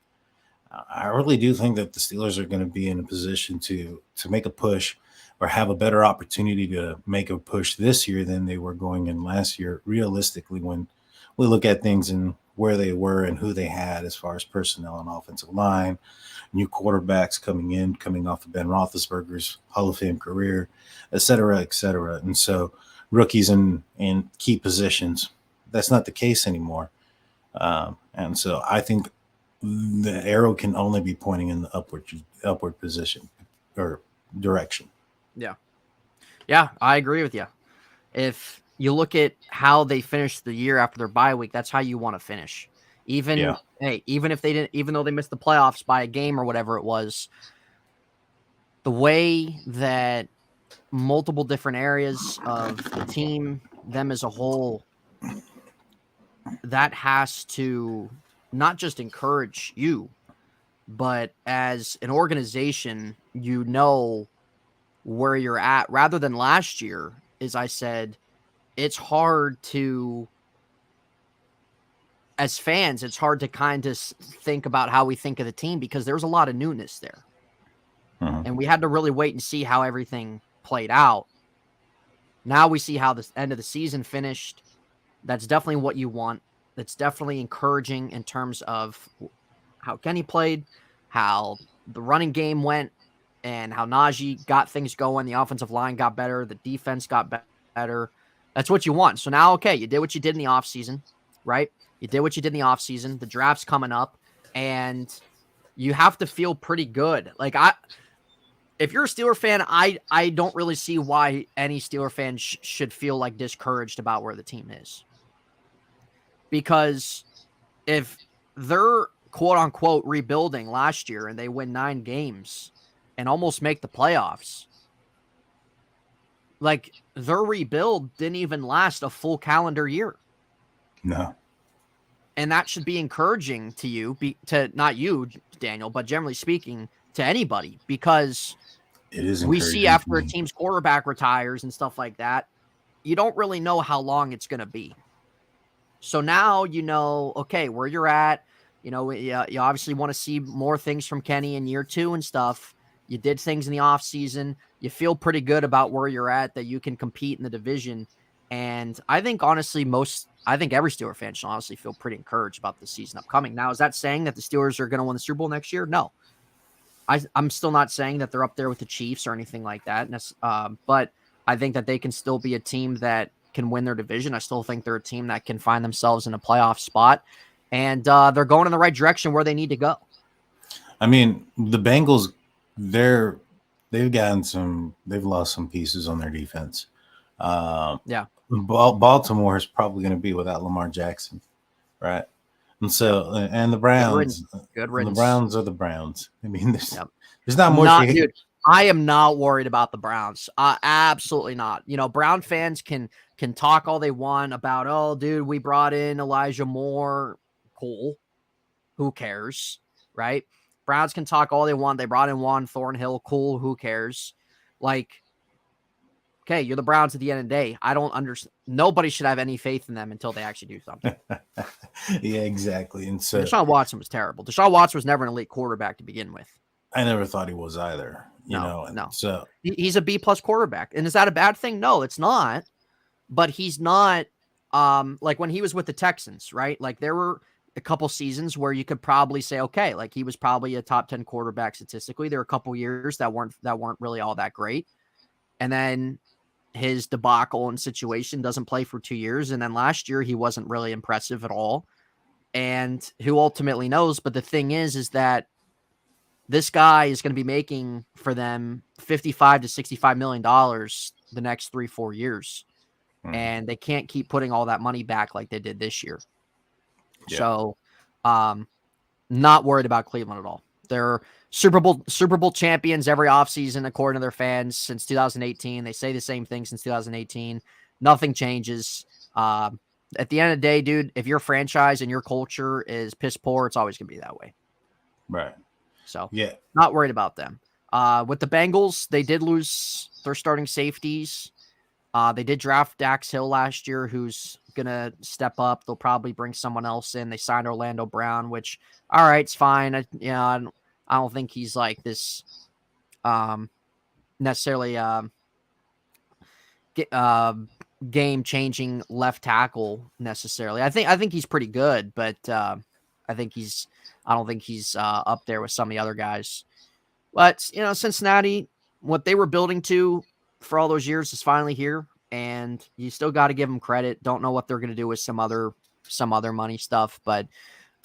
I really do think that the Steelers are going to be in a position to make a push or have a better opportunity to make a push this year than they were going in last year, realistically, when we look at things and where they were and who they had as far as personnel and offensive line, new quarterbacks coming off of Ben Roethlisberger's Hall of Fame career, et cetera, et cetera. And so rookies in key positions, that's not the case anymore. And so I think the arrow can only be pointing in the upward position or direction. Yeah, I agree with you. If you look at how they finished the year after their bye week, that's how you want to finish. Even if they didn't, even though they missed the playoffs by a game or whatever it was, the way that multiple different areas of the team, them as a whole, that has to not just encourage you, but as an organization, where you're at, rather than last year. As I said, it's hard to, as fans, it's hard to kind of think about how we think of the team because there's a lot of newness there. And we had to really wait and see how everything played out. Now we see how the end of the season finished. That's definitely what you want. That's definitely encouraging in terms of how Kenny played, how the running game went, and how Najee got things going. The offensive line got better. The defense got better. That's what you want. So now, okay, you did what you did in the offseason, right? You did what you did in the offseason. The draft's coming up, and you have to feel pretty good. If you're a Steeler fan, I don't really see why any Steeler fan should feel like discouraged about where the team is. Because if they're quote unquote rebuilding last year and they win 9 games and almost make the playoffs, their rebuild didn't even last a full calendar year. No. And that should be encouraging to you, to not you, Daniel, but generally speaking to anybody, because it is we see after a team's quarterback retires and stuff like that, you don't really know how long it's going to be. So now okay, where you're at. You obviously want to see more things from Kenny in year 2 and stuff. You did things in the offseason. You feel pretty good about where you're at, that you can compete in the division. And I think, honestly, every Steeler fan should honestly feel pretty encouraged about the season upcoming. Now, is that saying that the Steelers are going to win the Super Bowl next year? No. I'm still not saying that they're up there with the Chiefs or anything like that. But I think that they can still be a team that can win their division. I still think they're a team that can find themselves in a playoff spot. And they're going in the right direction where they need to go. I mean, the Bengals, they've lost some pieces on their defense. Baltimore is probably going to be without Lamar Jackson, right? And so, and the Browns, good riddance. The Browns are the Browns. I mean, there's not more. Dude, I am not worried about the Browns. Absolutely not. Brown fans can talk all they want about, oh, dude, we brought in Elijah Moore. Cool. Who cares? Right? Browns can talk all they want. They brought in Juan Thornhill. Cool. Who cares? Okay, you're the Browns at the end of the day. I don't understand. Nobody should have any faith in them until they actually do something. Yeah, exactly. And so Deshaun Watson was terrible. Deshaun Watson was never an elite quarterback to begin with. I never thought he was either. No. So he's a B+ quarterback. And is that a bad thing? No, it's not. But he's not like when he was with the Texans, right? There were a couple seasons where you could probably say, okay, like he was probably a top 10 quarterback statistically. There were a couple years that weren't really all that great. And then his debacle and situation doesn't play for 2 years. And then last year he wasn't really impressive at all. And who ultimately knows? But the thing is that this guy is going to be making for them $55 to $65 million the next 3-4 years. And they can't keep putting all that money back like they did this year. Yeah. So, not worried about Cleveland at all. They're Super Bowl champions every offseason, according to their fans, since 2018. They say the same thing since 2018. Nothing changes. At the end of the day, dude, if your franchise and your culture is piss poor, it's always going to be that way. Right. So, yeah, not worried about them. With the Bengals, they did lose their starting safeties. They did draft Dax Hill last year, who's going to step up. They'll probably bring someone else in. They signed Orlando Brown, which, all right, it's fine. I don't think he's like this necessarily game-changing left tackle necessarily. I think he's pretty good, but I don't think he's up there with some of the other guys. But, Cincinnati, what they were building to for all those years is finally here, and you still got to give them credit. Don't know what they're going to do with some other money stuff, but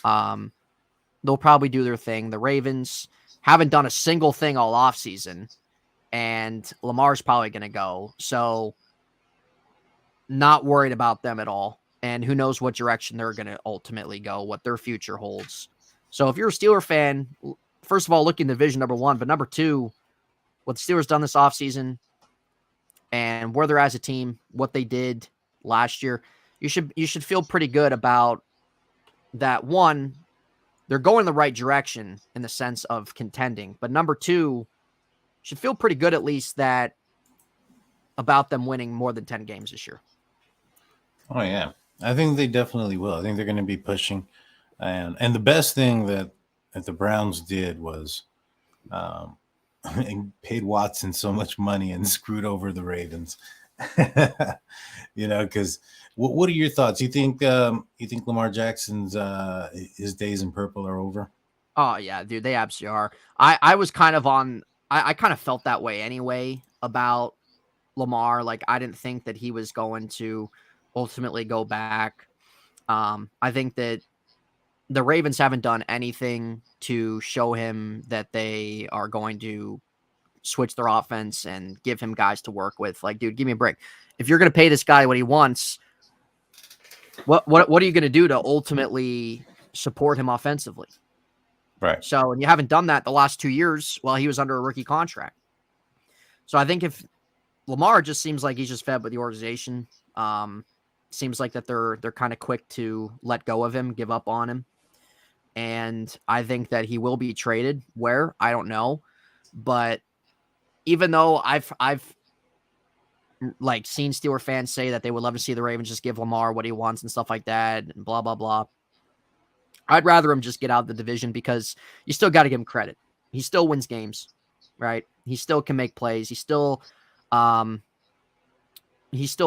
they'll probably do their thing. The Ravens haven't done a single thing all offseason, and Lamar's probably going to go. So not worried about them at all. And who knows what direction they're going to ultimately go, what their future holds. So if you're a Steeler fan, first of all, look in division, number one, but number two, what the Steelers done this offseason and where they're as a team, what they did last year, you should feel pretty good about that. One, they're going the right direction in the sense of contending. But number two, should feel pretty good at least about them winning more than 10 games this year. Oh, yeah. I think they definitely will. I think they're going to be pushing. And the best thing that the Browns did was paid Watson so much money and screwed over the Ravens. Because what are your thoughts? You think Lamar Jackson's his days in purple are over? Oh yeah, dude, they absolutely are. I was kind of I kind of felt that way anyway about Lamar. Like, I didn't think that he was going to ultimately go back. I think that the Ravens haven't done anything to show him that they are going to switch their offense and give him guys to work with. Like, dude, give me a break. If you're going to pay this guy what he wants, what are you going to do to ultimately support him offensively? Right. So, and you haven't done that the last 2 years while he was under a rookie contract. So I think if Lamar just seems like he's just fed with the organization, seems like that they're kind of quick to let go of him, give up on him. And I think that he will be traded where, I don't know. But even though I've like seen Steeler fans say that they would love to see the Ravens just give Lamar what he wants and stuff like that and blah, blah, blah. I'd rather him just get out of the division because you still got to give him credit. He still wins games, right? He still can make plays. He's still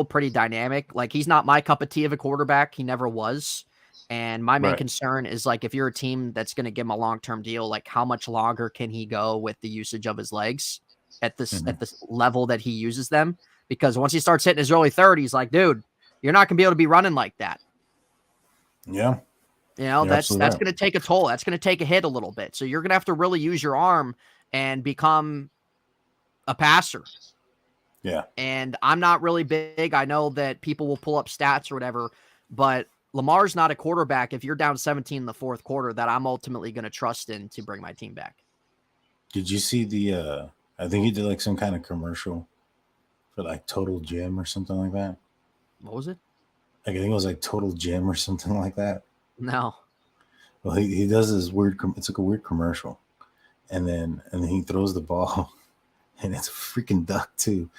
pretty dynamic. Like, he's not my cup of tea of a quarterback. He never was. And my main concern is, like, if you're a team that's going to give him a long-term deal, like, how much longer can he go with the usage of his legs at this level that he uses them? Because once he starts hitting his early 30s, like, dude, you're not going to be able to be running like that. Yeah. That's going to take a toll. That's going to take a hit a little bit. So you're going to have to really use your arm and become a passer. Yeah. And I'm not really big. I know that people will pull up stats or whatever, but Lamar's not a quarterback if you're down 17 in the fourth quarter that I'm ultimately going to trust in to bring my team back. Did you see I think he did like some kind of commercial for like Total Gym or something like that? What was it? Like, I think it was like Total Gym or something like that. No. Well, he does this weird, it's like a weird commercial. And then he throws the ball and it's a freaking duck too.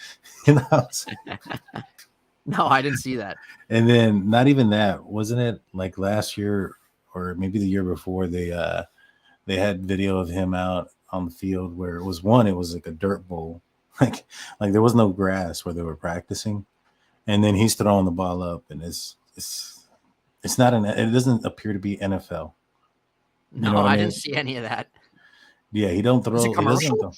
No, I didn't see that. And then not even that, wasn't it like last year or maybe the year before they had video of him out on the field where it was like a dirt bowl. Like there was no grass where they were practicing. And then he's throwing the ball up and it's It's not it doesn't appear to be NFL. You No, know what I I mean? didn't see any of that. Yeah, he don't Was it throw. He doesn't commercial? throw.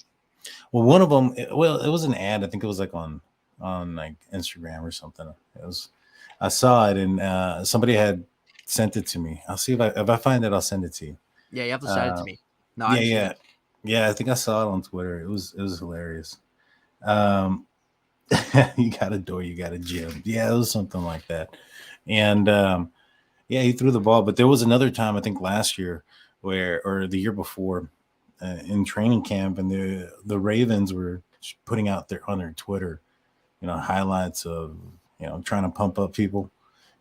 Well, one of them. Well, it was an ad. I think it was like on like Instagram or something. It was. I saw it and somebody had sent it to me. I'll see if I find it. I'll send it to you. Yeah, you have to send it to Uh, me. No, I yeah, didn't see yeah, that. yeah. I think I saw it on Twitter. It was hilarious. Um, you got a door, you got a gym. Yeah, it was something like that. And yeah, he threw the ball. But there was another time, I think last year, or the year before, in training camp, and the Ravens were putting out on their Twitter, highlights of trying to pump up people,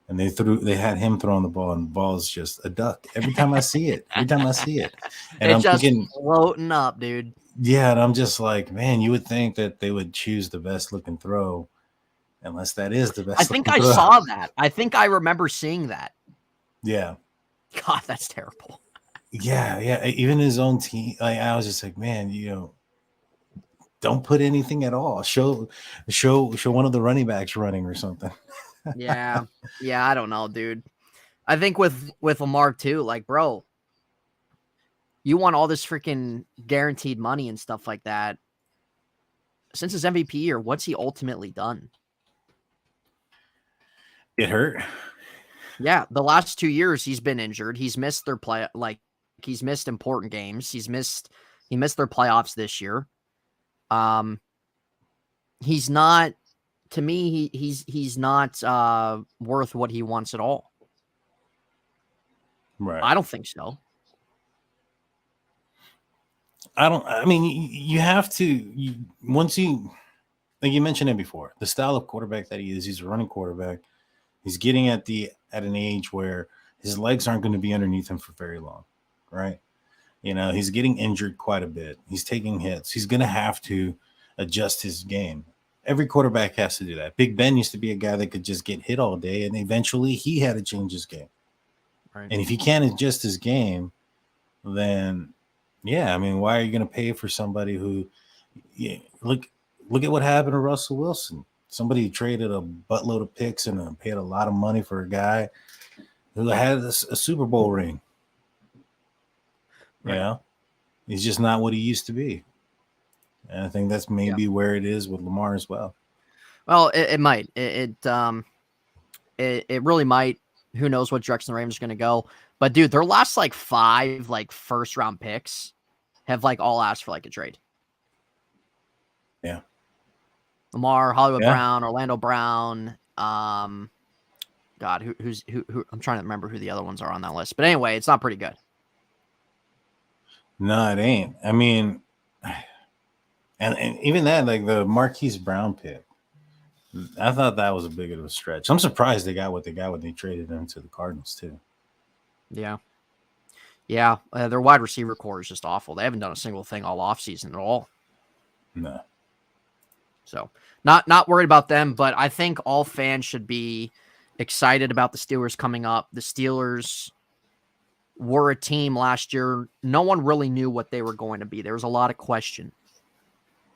and they had him throwing the ball, and the ball is just a duck every time I see it. Every time I see it, and It's I'm just thinking, floating up, dude. yeah, and I'm just like, man, you would think that they would choose the best looking throw, unless that is the I best think looking I throw. saw that. I think I remember seeing that. Yeah. God, that's terrible. Yeah, yeah. Even his own team, like I was just like, man, don't put anything at all. Show one of the running backs running or something. Yeah. Yeah, I don't know, dude. I think with Lamar too, like, bro, you want all this freaking guaranteed money and stuff like that. Since his MVP year, what's he ultimately done? It hurt. Yeah, the last 2 years he's been injured. He's missed their play, like he's missed important games. He missed their playoffs this year. Um, he's not, to me, he's not worth what he wants at all. Right. I don't think so. I mean, you have to, once like you mentioned it before, the style of quarterback that he is, he's a running quarterback. He's getting at an age where his legs aren't going to be underneath him for very long. Right. He's getting injured quite a bit. He's taking hits. He's going to have to adjust his game. Every quarterback has to do that. Big Ben used to be a guy that could just get hit all day, and eventually he had to change his game. Right. And if he can't adjust his game, then yeah, I mean, why are you going to pay for somebody who? Yeah, look at what happened to Russell Wilson. Somebody traded a buttload of picks and paid a lot of money for a guy who had a Super Bowl ring. Right. He's just not what he used to be. And I think that's maybe where it is with Lamar as well. Well, it might. It really might. Who knows what direction the Ravens are going to go? But dude, their last like 5 like first round picks have like all asked for like a trade. Yeah. Lamar, Hollywood Brown, Orlando Brown. God, who's I'm trying to remember who the other ones are on that list. But anyway, it's not pretty good. No, it ain't. I mean, and even that, like the Marquise Brown pick, I thought that was a big of a stretch. I'm surprised they got what they got when they traded him to the Cardinals too. Yeah. Yeah. Their wide receiver core is just awful. They haven't done a single thing all offseason at all. No. So not worried about them, but I think all fans should be excited about the Steelers coming up. The Steelers were a team last year. No one really knew what they were going to be. There was a lot of question.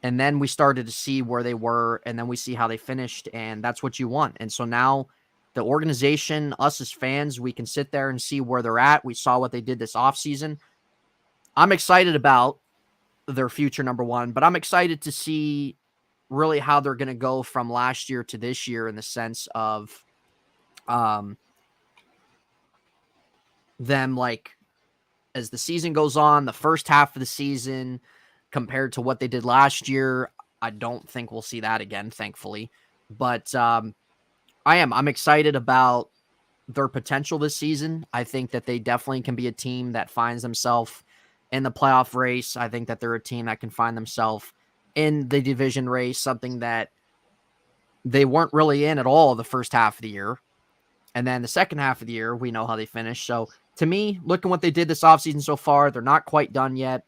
And then we started to see where they were, and then we see how they finished, and that's what you want. And so now the organization, us as fans, we can sit there and see where they're at. We saw what they did this offseason. I'm excited about their future, number one, but I'm excited to see really how they're going to go from last year to this year in the sense of them, like, as the season goes on, the first half of the season compared to what they did last year. I don't think we'll see that again, thankfully. But I'm excited about their potential this season. I think that they definitely can be a team that finds themselves in the playoff race. I think that they're a team that can find themselves in the division race, something that they weren't really in at all the first half of the year. And then the second half of the year, we know how they finished. So to me, looking what they did this offseason so far, they're not quite done yet.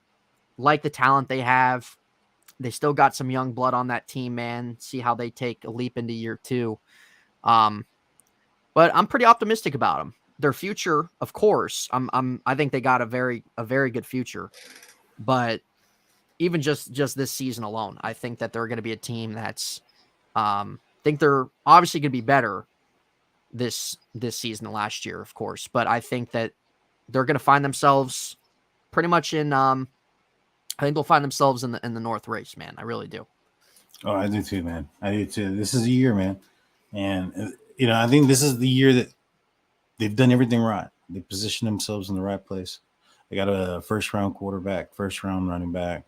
Like the talent they have. They still got some young blood on that team, man. See how they take a leap into year 2. But I'm pretty optimistic about them. Their future, of course, I think they got a very good future. But even just this season alone, I think that they're going to be a team that's think they're obviously going to be better, this season last year, of course. But I think that they're going to find themselves pretty much in. I think they'll find themselves in the North race, man. I really do. Oh, I do too, man. I do too. This is a year, man, and I think this is the year that they've done everything right. They positioned themselves in the right place. They got a first-round quarterback, first-round running back,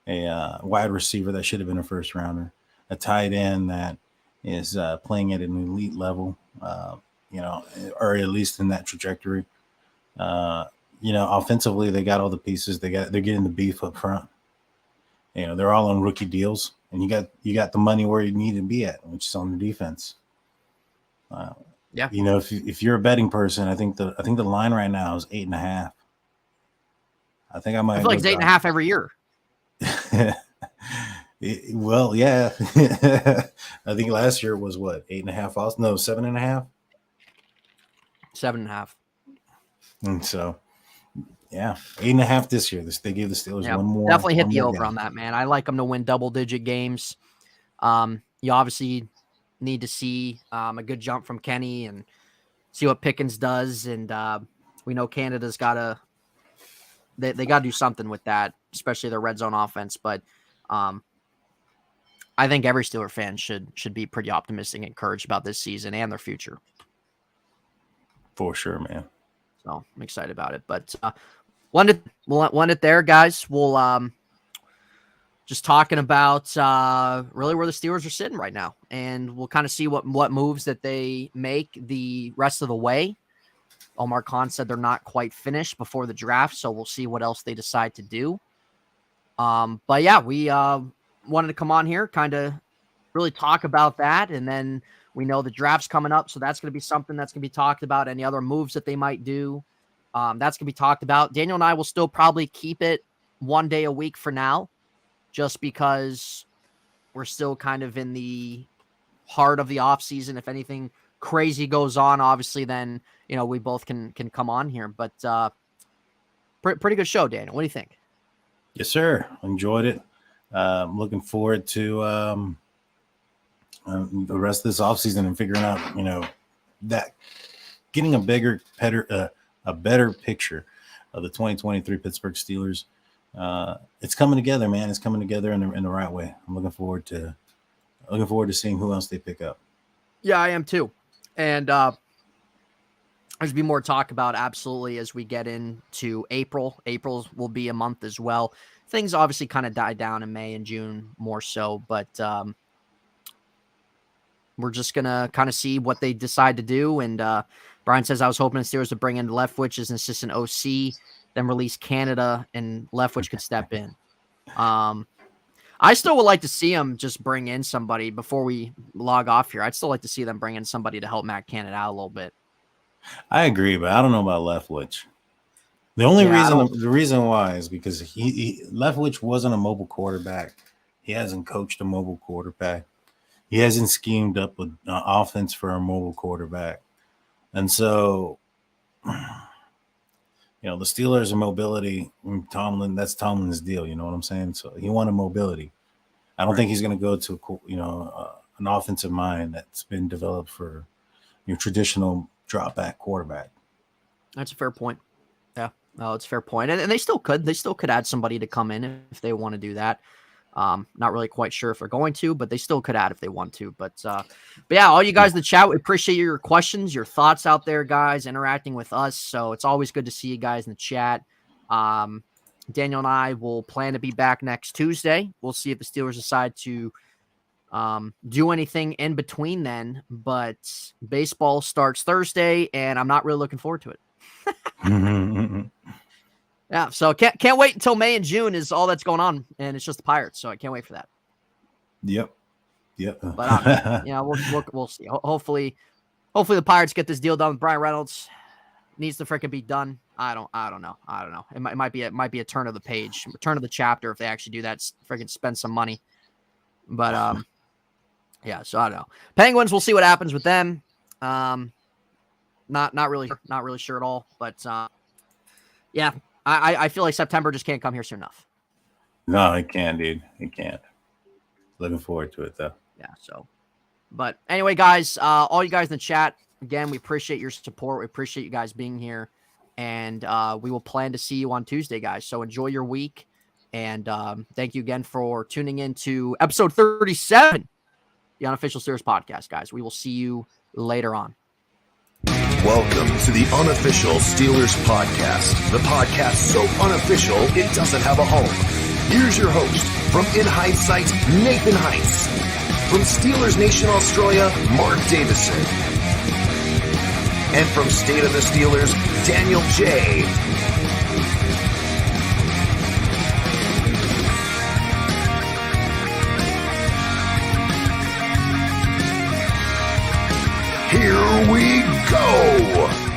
a wide receiver that should have been a first-rounder, a tight end that is playing at an elite level, or at least in that trajectory. Offensively, they got all the pieces. They're getting the beef up front. They're all on rookie deals, and you got the money where you need to be at, which is on the defense. Yeah. If you're a betting person, I think the line right now is 8.5. I think I might. I feel like it's 8.5 every year. Well, yeah. I think last year it was what, 8.5? Also, no, 7.5. 7.5. And so, yeah, 8.5 this year. They gave the Steelers one more. Definitely hit the over game on that, man. I like them to win double-digit games. You obviously need to see a good jump from Kenny and see what Pickens does. And we know Canada's got to they got to do something with that, especially their red zone offense. But I think every Steeler fan should be pretty optimistic and encouraged about this season and their future. For sure, man. So I'm excited about it. But we'll end it there, guys. We'll just talking about really where the Steelers are sitting right now, and we'll kind of see what moves that they make the rest of the way. Omar Khan said they're not quite finished before the draft, so we'll see what else they decide to do. But yeah, we wanted to come on here, kind of really talk about that, and then we know the draft's coming up, so that's going to be something that's going to be talked about. Any other moves that they might do, that's going to be talked about. Daniel and I will still probably keep it one day a week for now, just because we're still kind of in the heart of the off season. If anything crazy goes on, obviously, then we both can come on here. But pretty good show, Daniel. What do you think? Yes, sir. Enjoyed it. Looking forward to the rest of this offseason and figuring out, that getting a better picture of the 2023 Pittsburgh Steelers. It's coming together, man. It's coming together in the right way. I'm looking forward to seeing who else they pick up. Yeah, I am too. And there's be more talk about absolutely as we get into April. April will be a month as well. Things obviously kind of died down in May and June more so, but we're just going to kind of see what they decide to do. And Brian says, I was hoping the Steelers would bring in Leftwich as an assistant OC, then release Canada and Leftwich could step in. I still would like to see them just bring in somebody before we log off here. I'd still like to see them bring in somebody to help Matt Canada out a little bit. I agree, but I don't know about Leftwich. The reason why is because Leftwich wasn't a mobile quarterback. He hasn't coached a mobile quarterback. He hasn't schemed up an offense for a mobile quarterback. And so, the Steelers and mobility, that's Tomlin's deal. You know what I'm saying? So he wanted mobility. I don't think he's going to go to, an offensive mind that's been developed for your traditional drop back quarterback. That's a fair point. Yeah, no, it's a fair point. And they still could add somebody to come in if they want to do that. Not really quite sure if they're going to, but they still could add if they want to. But yeah, all you guys in the chat, we appreciate your questions, your thoughts out there, guys, interacting with us. So it's always good to see you guys in the chat. Daniel and I will plan to be back next Tuesday. We'll see if the Steelers decide to do anything in between then. But baseball starts Thursday, and I'm not really looking forward to it. Yeah, so can't wait until May and June is all that's going on, and it's just the Pirates, so I can't wait for that. Yep. But we'll see. Hopefully the Pirates get this deal done with Brian Reynolds. Needs to freaking be done. I don't know. It might be a turn of the page, turn of the chapter if they actually do that. Freaking spend some money. But yeah. So I don't know. Penguins. We'll see what happens with them. Not really sure at all. But yeah. I feel like September just can't come here soon enough. No, it can't, dude. It can't. Looking forward to it, though. Yeah, so. But anyway, guys, all you guys in the chat, Again, we appreciate your support. We appreciate you guys being here. And we will plan to see you on Tuesday, guys. So enjoy your week. And thank you again for tuning in to episode 37, the Unofficial Steelers Podcast, guys. We will see you later on. Welcome to the Unofficial Steelers Podcast, the podcast so unofficial it doesn't have a home. Here's your host, from In Hindsight, Nathan Heights. From Steelers Nation Australia, Mark Davison. And from State of the Steelers, Daniel J. Here we go!